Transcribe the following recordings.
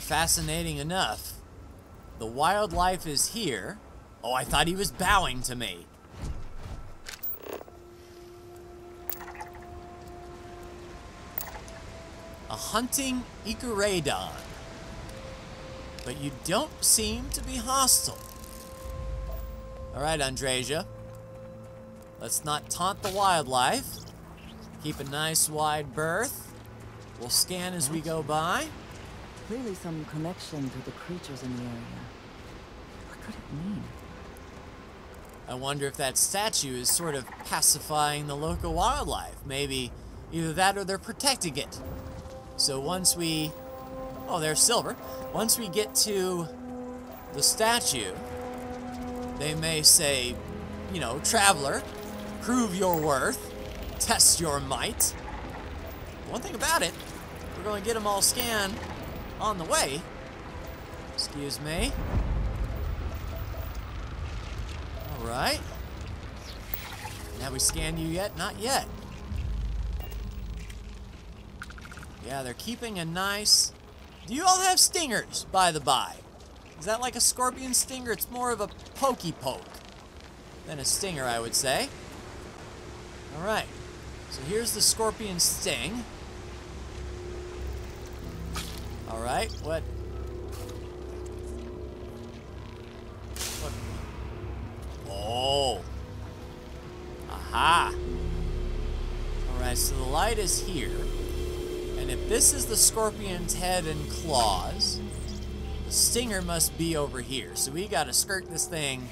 fascinating enough. The wildlife is here. Oh, I thought he was bowing to me. A hunting Ikaradon. But you don't seem to be hostile. Alright, Andresia. Let's not taunt the wildlife. Keep a nice wide berth. We'll scan as we go by. Clearly some connection to the creatures in the area. What could it mean? I wonder if that statue is sort of pacifying the local wildlife. Maybe either that or they're protecting it. So once we... Oh, there's Silver. Once we get to the statue, they may say, you know, traveler, prove your worth, test your might. One thing about it, we're going to get them all scanned on the way. Excuse me. Alright. Have we scanned you yet? Not yet. Yeah, they're keeping a nice... Do you all have stingers, by the by? Is that like a scorpion stinger? It's more of a pokey poke than a stinger, I would say. Alright. So here's the scorpion sting. Alright, what? Oh. Aha. Alright, so the light is here. And if this is the scorpion's head and claws, the stinger must be over here. So we gotta skirt this thing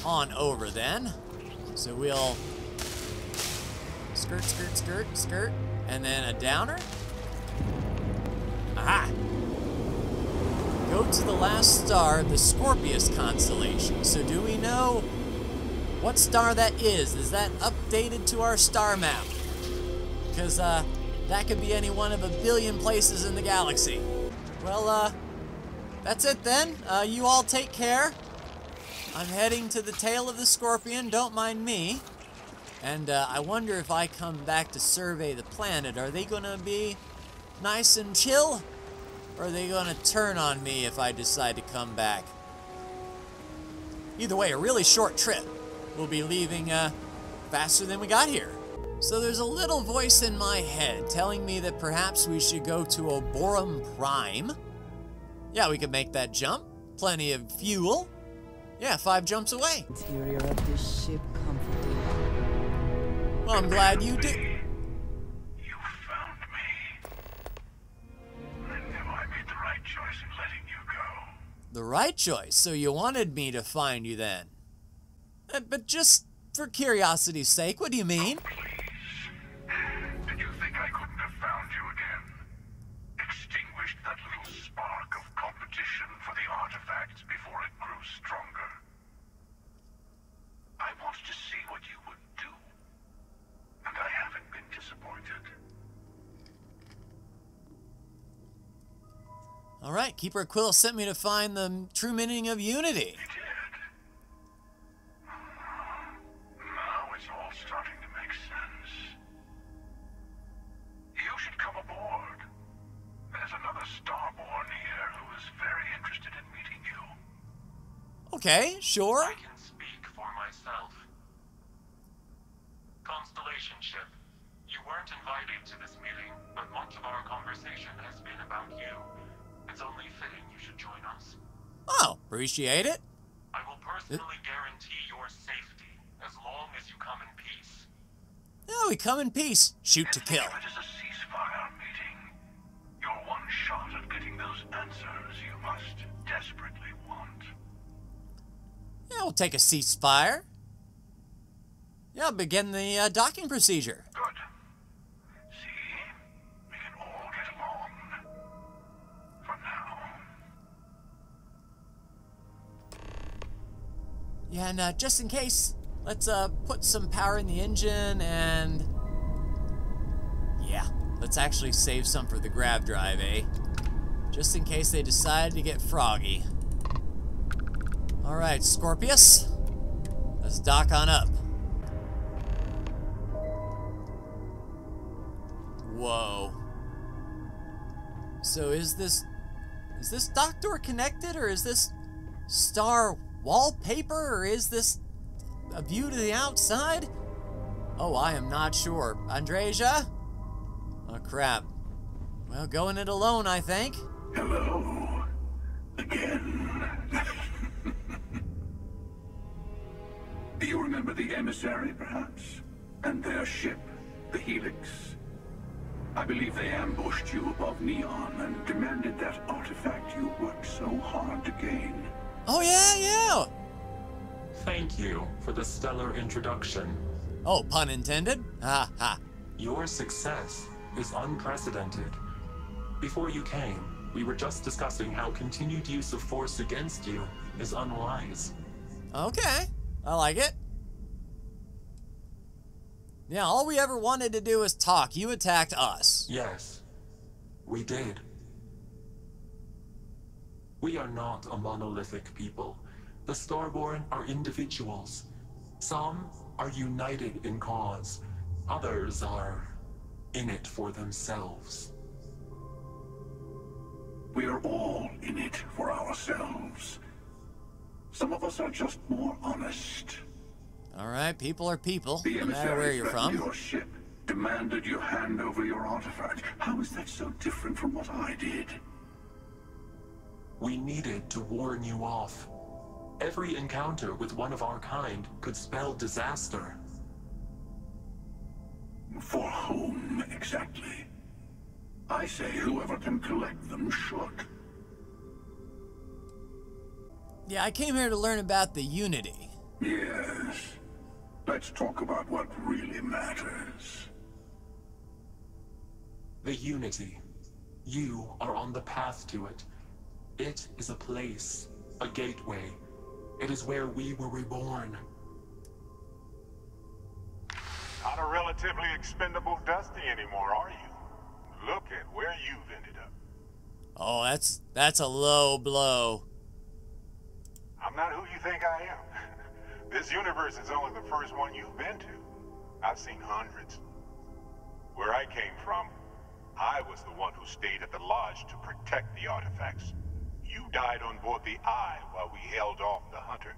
on over then. So we'll skirt, skirt, skirt, skirt, and then a downer. Aha! Go to the last star of the Scorpius constellation. So do we know what star that is? Is that updated to our star map? Because that could be any one of a billion places in the galaxy. Well, that's it then. You all take care. I'm heading to the tail of the Scorpion, don't mind me. And I wonder if I come back to survey the planet, are they gonna be nice and chill? Or are they gonna turn on me if I decide to come back? Either way, a really short trip. We'll be leaving faster than we got here. So there's a little voice in my head telling me that perhaps we should go to Oborum Prime. Yeah, we could make that jump. Plenty of fuel. Yeah, 5 jumps away. Interior of this ship comforting. Well, I'm glad you did. You found me. I knew I made the right choice in letting you go. The right choice? So you wanted me to find you then? But just for curiosity's sake, what do you mean? Oh, please. Did you think I couldn't have found you again? Extinguished that little spark of competition for the artifacts before it grew stronger. I wanted to see what you would do, and I haven't been disappointed. Alright, Keeper Quill sent me to find the true meaning of unity. He did. Now it's all starting to make sense. You should come aboard. There's another Starborn here who is very interested in meeting you. Okay, sure. I can speak for myself. Constellation ship, you weren't invited to this meeting, but much of our conversation has been about you. It's only fitting you should join us. Oh, appreciate it. I will personally guarantee your safety as long as you come in peace. Yeah, we come in peace. Shoot to kill. Think of it as a ceasefire meeting. Your one shot at getting those answers you must desperately want. Yeah, we'll take a ceasefire. Yeah, begin the docking procedure. Good. See? We can all get along. For now. Yeah, and just in case, let's put some power in the engine and... Yeah, let's actually save some for the grav drive, eh? Just in case they decide to get froggy. Alright, Scorpius. Let's dock on up. Whoa. So is this Is this dock door connected, or is this star wallpaper, or is this a view to the outside? Oh, I am not sure. Andreja? Oh, crap. Well, going it alone, I think. Hello. Again. Do you remember the emissary, perhaps? And their ship, the Helix? I believe they ambushed you above Neon and demanded that artifact you worked so hard to gain. Oh, yeah. Thank you for the stellar introduction. Oh, pun intended? Ha ha. Your success is unprecedented. Before you came, we were just discussing how continued use of force against you is unwise. Okay, I like it. Yeah, all we ever wanted to do was talk. You attacked us. Yes, we did. We are not a monolithic people. The Starborn are individuals. Some are united in cause. Others are in it for themselves. We are all in it for ourselves. Some of us are just more honest. All right, people are people, The no matter where emissaries you're threatened from. your ship, demanded you hand over your artifact. How is that so different from what I did? We needed to warn you off. Every encounter with one of our kind could spell disaster. For whom, exactly? I say whoever can collect them should. Yeah, I came here to learn about the Unity. Yes. Let's talk about what really matters. The Unity. You are on the path to it. It is a place, a gateway. It is where we were reborn. Not a relatively expendable Dusty anymore, are you? Look at where you've ended up. Oh, that's a low blow. I'm not who you think I am. This universe is only the first one you've been to. I've seen hundreds. Where I came from, I was the one who stayed at the lodge to protect the artifacts. You died on board the Eye while we held off the Hunter.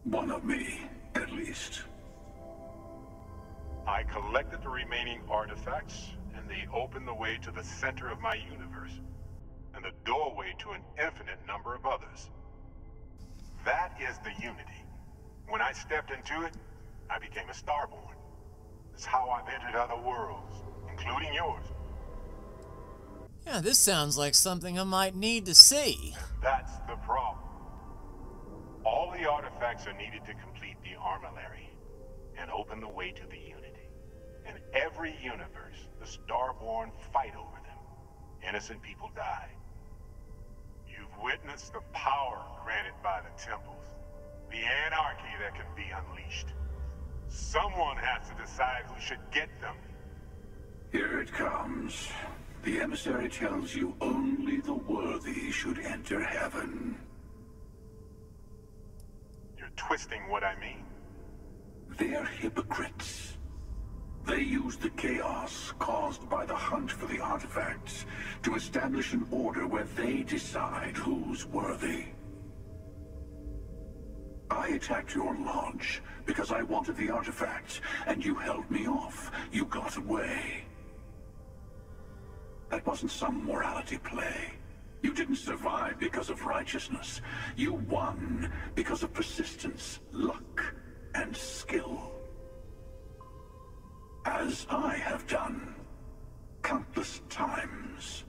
One of me, at least. I collected the remaining artifacts, and they opened the way to the center of my universe, and the doorway to an infinite number of others. That is the Unity. When I stepped into it, I became a Starborn. It's how I've entered other worlds, including yours. Yeah, this sounds like something I might need to see. That's the problem. All the artifacts are needed to complete the armillary and open the way to the Unity. In every universe, the Starborn fight over them. Innocent people die. You've witnessed the power granted by the temples, the anarchy that can be unleashed. Someone has to decide who should get them. Here it comes. The emissary tells you only the worthy should enter heaven. You're twisting what I mean. They're hypocrites. They use the chaos caused by the hunt for the artifacts to establish an order where they decide who's worthy. I attacked your launch because I wanted the artifacts, and you held me off. You got away. That wasn't some morality play. You didn't survive because of righteousness. You won because of persistence, luck, and skill. As I have done countless times.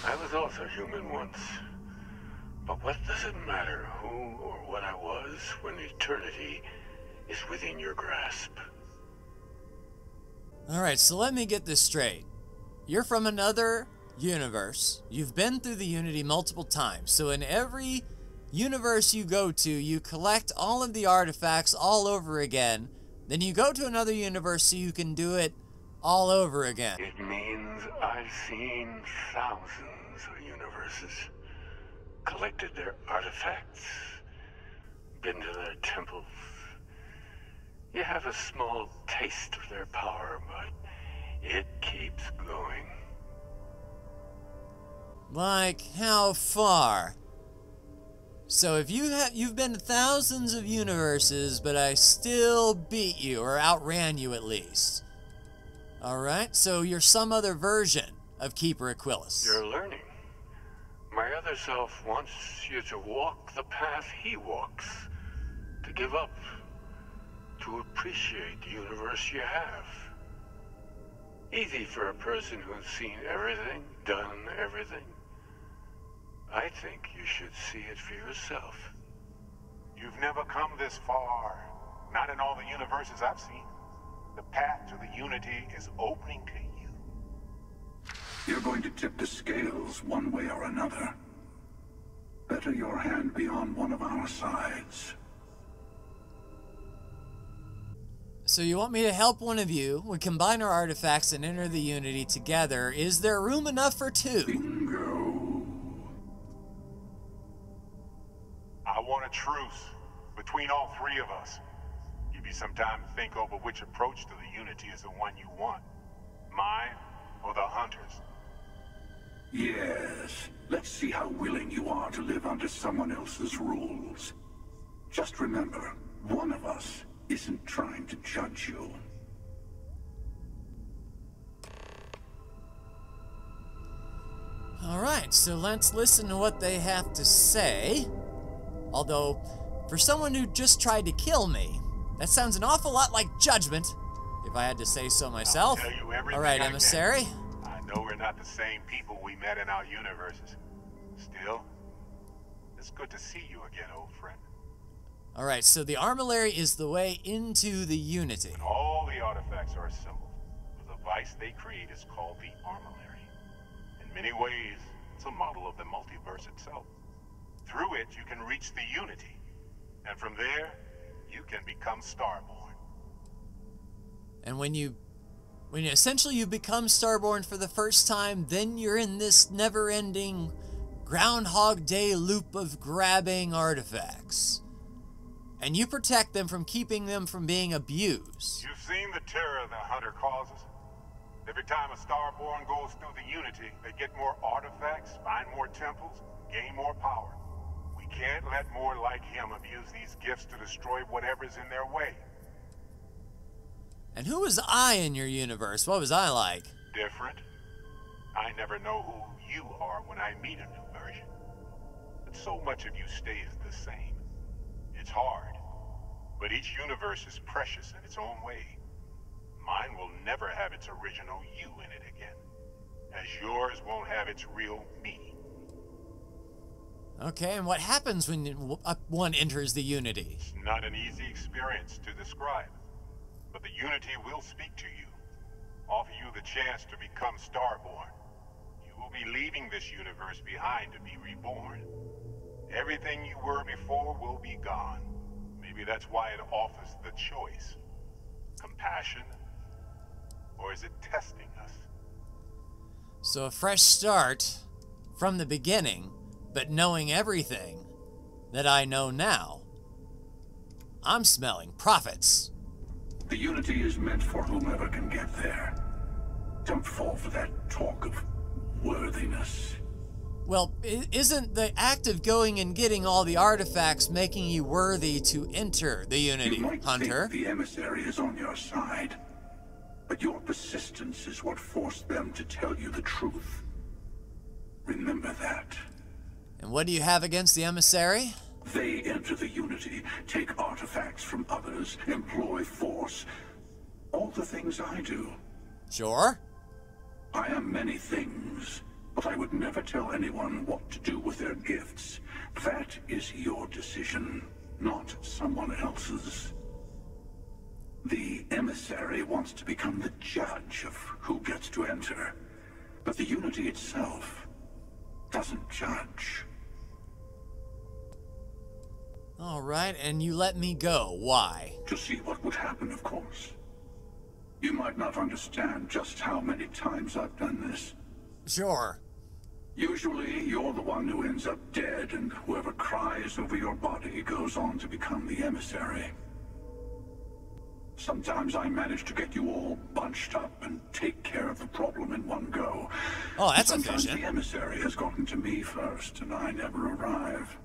I was also human once. But what does it matter who or what I was when eternity is within your grasp? Alright, so let me get this straight. You're from another universe. You've been through the Unity multiple times. So in every universe you go to, you collect all of the artifacts all over again. Then you go to another universe so you can do it all over again. It means I've seen thousands of universes, collected their artifacts, been to their temples. You have a small taste of their power, but it keeps going. Like, how far? So if you've been to thousands of universes, but I still beat you, or outran you at least. Alright, so you're some other version of Keeper Aquilus. You're learning. My other self wants you to walk the path he walks. To give up. To appreciate the universe you have. Easy for a person who's seen everything, done everything. I think you should see it for yourself. You've never come this far. Not in all the universes I've seen. The path to the Unity is opening to you. You're going to tip the scales one way or another. Better your hand be on one of our sides. So you want me to help one of you? We combine our artifacts and enter the Unity together. Is there room enough for two? Bingo. I want a truce between all three of us. Give you some time to think over which approach to the Unity is the one you want. Mine or the Hunter's? Yes. Let's see how willing you are to live under someone else's rules. Just remember, one of us isn't trying to judge you. Alright, so let's listen to what they have to say. Although, for someone who just tried to kill me, that sounds an awful lot like judgment, if I had to say so myself. I'll tell you everything Alright, I can. emissary. I know we're not the same people we met in our universes. Still, it's good to see you again, old friend. Alright, so the Armillary is the way into the Unity. When all the artifacts are assembled, the device they create is called the Armillary. In many ways, it's a model of the multiverse itself. Through it, you can reach the Unity. And from there, you can become Starborn. And when you essentially you become Starborn for the first time, then you're in this never-ending Groundhog Day loop of grabbing artifacts. And you protect them from keeping them from being abused. You've seen the terror the Hunter causes. Every time a Starborn goes through the Unity, they get more artifacts, find more temples, gain more power. We can't let more like him abuse these gifts to destroy whatever's in their way. And who was I in your universe? What was I like? Different. I never know who you are when I meet a new version. But so much of you stays the same. It's hard. But each universe is precious in its own way. Mine will never have its original you in it again. As yours won't have its real me. Okay, and what happens when one enters the Unity? It's not an easy experience to describe. But the Unity will speak to you. Offer you the chance to become Starborn. You will be leaving this universe behind to be reborn. Everything you were before will be gone. Maybe that's why it offers the choice. Compassion? Or is it testing us? So a fresh start from the beginning, but knowing everything that I know now. I'm smelling profits. The Unity is meant for whomever can get there. Don't fall for that talk of worthiness. Well, isn't the act of going and getting all the artifacts making you worthy to enter the Unity, You might Hunter? think the emissary is on your side, but your persistence is what forced them to tell you the truth. Remember that. And what do you have against the emissary? They enter the Unity, take artifacts from others, employ force. All the things I do. Sure. I am many things, but I would never tell anyone what to do with their gifts. That is your decision, not someone else's. The emissary wants to become the judge of who gets to enter, but the Unity itself doesn't judge. All right, and you let me go. Why? To see what would happen, of course. You might not understand just how many times I've done this. Sure. Usually, you're the one who ends up dead, and whoever cries over your body goes on to become the emissary. Sometimes I manage to get you all bunched up and take care of the problem in one go. Oh, that's Sometimes efficient. the emissary has gotten to me first, and I never arrive.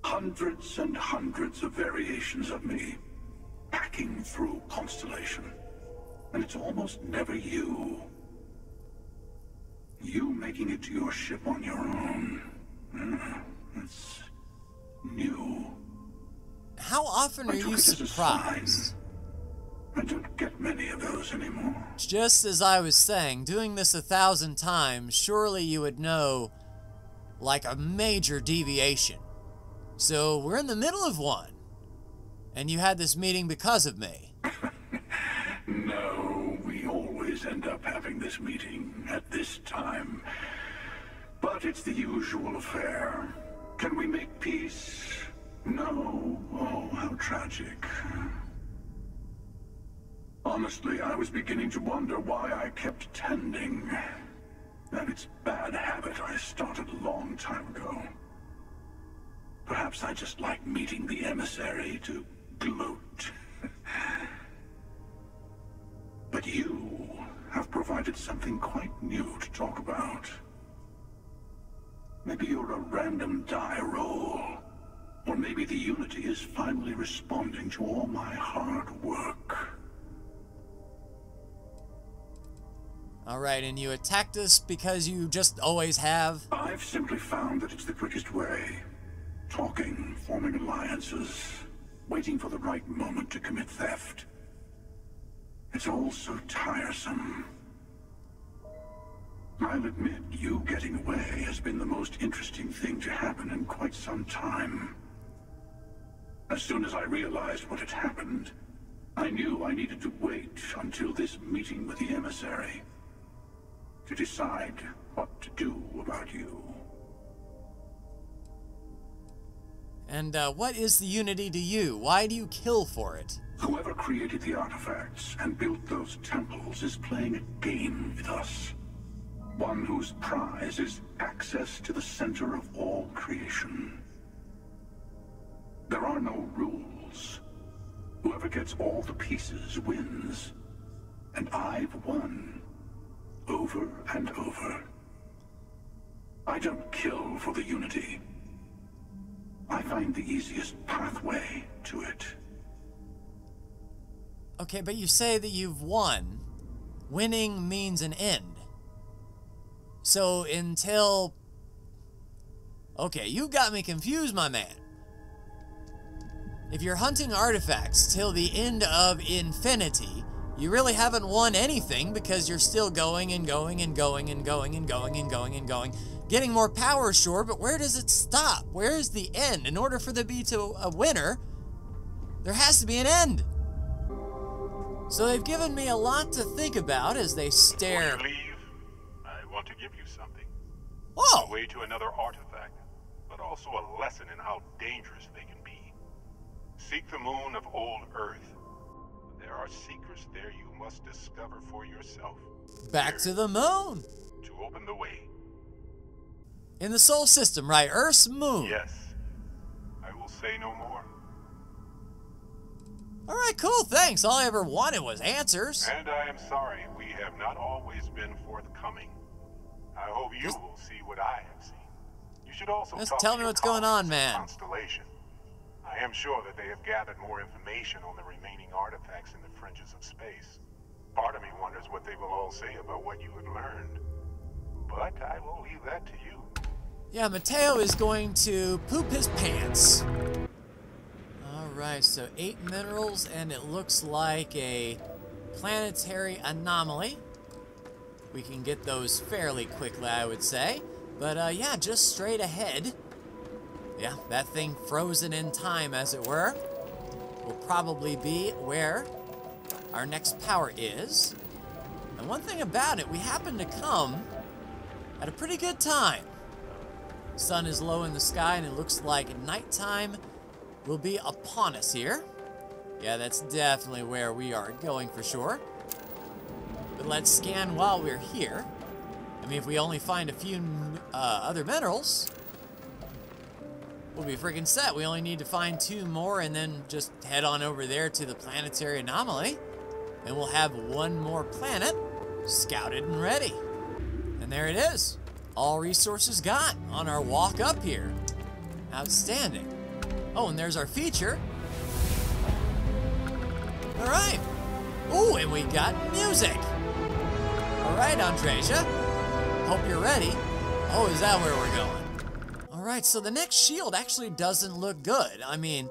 Hundreds and hundreds of variations of me, packing through Constellation. And it's almost never you. You making it to your ship on your own. It's new. How often are you surprised? I don't get many of those anymore. Just as I was saying, doing this 1,000 times, surely you would know, like, a major deviation. So we're in the middle of one, and you had this meeting because of me. No, we always end up having this meeting at this time. But it's the usual affair. Can we make peace? No. Oh, how tragic. Honestly, I was beginning to wonder why I kept tending. And it's a bad habit I started a long time ago. Perhaps I just like meeting the emissary to gloat. But you have provided something quite new to talk about. Maybe you're a random die roll. Or maybe the Unity is finally responding to all my hard work. Alright, and you attacked us because you just always have? I've simply found that it's the quickest way. Talking, forming alliances, waiting for the right moment to commit theft. It's all so tiresome. I'll admit, you getting away has been the most interesting thing to happen in quite some time. As soon as I realized what had happened, I knew I needed to wait until this meeting with the emissary to decide what to do about you. And what is the Unity to you? Why do you kill for it? Whoever created the artifacts and built those temples is playing a game with us. One whose prize is access to the center of all creation. There are no rules. Whoever gets all the pieces wins. And I've won. Over and over. I don't kill for the Unity. I find the easiest pathway to it. Okay, but you say that you've won. Winning means an end. So until... Okay, you got me confused, my man. If you're hunting artifacts till the end of infinity, you really haven't won anything because you're still going and going and going and going and going and going and going. Getting more power, sure, but where does it stop? Where is the end? In order for there to be a winner, there has to be an end. So they've given me a lot to think about as they stare. Before you leave, I want to give you something. Whoa! A way to another artifact, but also a lesson in how dangerous they can be. Seek the moon of old Earth. There are secrets there you must discover for yourself. Back to the moon. To open the way. In the Sol system, right? Earth's moon. Yes. I will say no more. Alright, cool, thanks. All I ever wanted was answers. And I am sorry we have not always been forthcoming. I hope you will see what I have seen. You should also Just talk tell to me your what's going on, colleagues man. at Constellation. I am sure that they have gathered more information on the remaining artifacts in the fringes of space. Part of me wonders what they will all say about what you had learned. But I will leave that to you. Yeah, Mateo is going to poop his pants. Alright, so 8 minerals, and it looks like a planetary anomaly. We can get those fairly quickly, I would say. But, yeah, just straight ahead. Yeah, that thing frozen in time, as it were, will probably be where our next power is. And one thing about it, we happen to come at a pretty good time. Sun is low in the sky, and it looks like nighttime will be upon us here. Yeah, that's definitely where we are going for sure. But let's scan while we're here. I mean, if we only find a few other minerals, we'll be freaking set. We only need to find 2 more and then just head on over there to the planetary anomaly. And we'll have 1 more planet scouted and ready. And there it is. All resources got on our walk up here. Outstanding. Oh, and there's our feature. All right. Ooh, and we got music. All right, Andreja. Hope you're ready. Oh, is that where we're going? All right, so the next shield actually doesn't look good. I mean,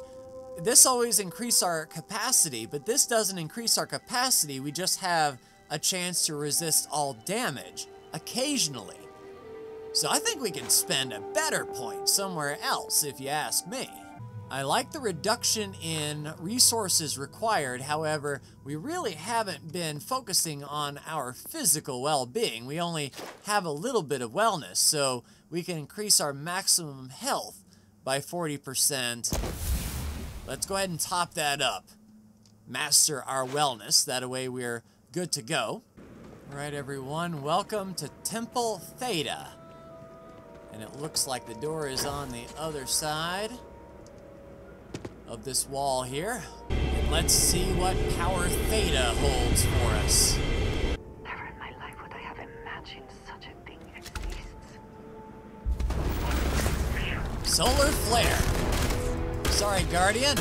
this always increases our capacity, but this doesn't increase our capacity. We just have a chance to resist all damage occasionally. So I think we can spend a better point somewhere else, if you ask me. I like the reduction in resources required. However, we really haven't been focusing on our physical well-being. We only have a little bit of wellness, so we can increase our maximum health by 40%. Let's go ahead and top that up. Master our wellness. That way we're good to go. All right, everyone. Welcome to Temple Theta. And it looks like the door is on the other side of this wall here. And let's see what Power Theta holds for us. Never in my life would I have imagined such a thing exists. Solar Flare. Sorry, Guardian.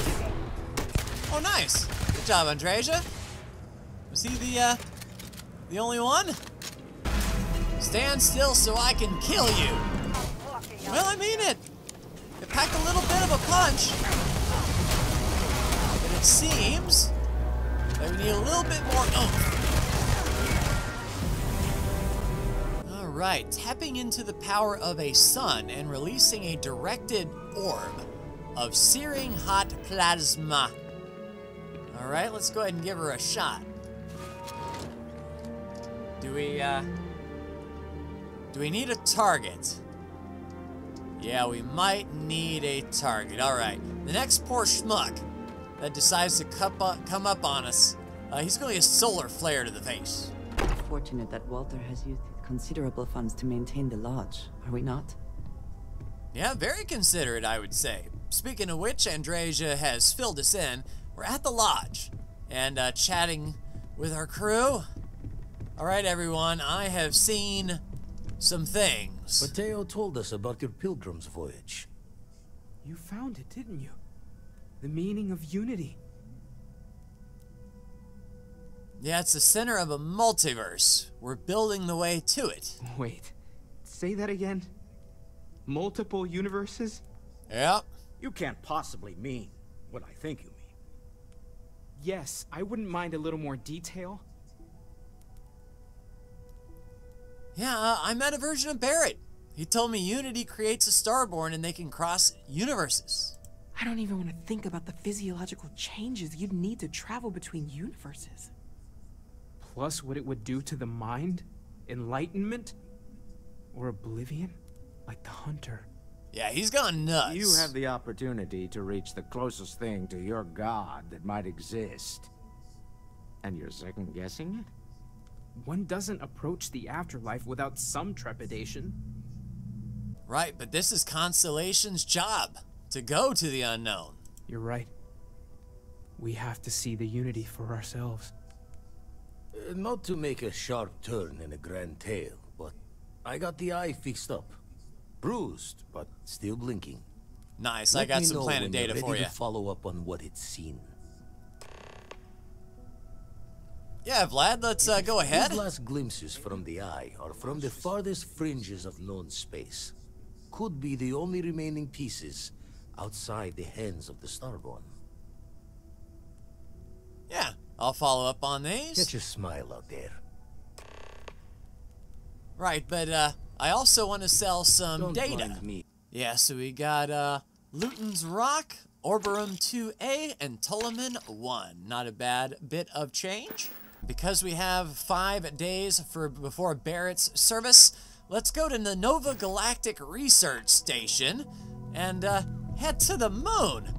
Oh, nice. Good job, Andreja. Was he the only one? Stand still so I can kill you. Well, I mean it. It packed a little bit of a punch. But it seems that we need a little bit more oomph. Alright, tapping into the power of a sun and releasing a directed orb of searing hot plasma. Alright, let's go ahead and give her a shot. Do we need a target? Yeah, we might need a target. Alright, the next poor schmuck that decides to come up on us, he's going to get a solar flare to the face. Fortunate that Walter has used his considerable funds to maintain the lodge, are we not? Yeah, very considerate, I would say. Speaking of which, Andreja has filled us in. We're at the lodge and chatting with our crew. Alright, everyone, I have seen some things. Mateo told us about your pilgrim's voyage. You found it, didn't you? The meaning of unity. Yeah, it's the center of a multiverse. We're building the way to it. Wait, say that again? Multiple universes? Yep. You can't possibly mean what I think you mean. Yes, I wouldn't mind a little more detail. Yeah, I met a version of Barrett. He told me Unity creates a Starborn and they can cross universes. I don't even want to think about the physiological changes you'd need to travel between universes. Plus what it would do to the mind? Enlightenment? Or oblivion? Like the Hunter. Yeah, he's gone nuts. You have the opportunity to reach the closest thing to your god that might exist. And you're second guessing it? One doesn't approach the afterlife without some trepidation. Right, but this is Constellation's job, to go to the unknown. You're right. We have to see the unity for ourselves. Not to make a sharp turn in a grand tale, but I got the eye fixed up. Bruised, but still blinking. Nice, I got some planet data for you. To follow up on what it's seen. Yeah, Vlad, let's go ahead. These last glimpses from the eye are from the farthest fringes of known space. Could be the only remaining pieces outside the hands of the Starborn. Yeah, I'll follow up on these. Catch a smile out there. Right, but I also want to sell some Don't data. mind me. Yeah, so we got Luton's Rock, Orberum 2A, and Tulaman 1. Not a bad bit of change. Because we have 5 days before Barrett's service, let's go to the Nova Galactic Research Station and head to the moon.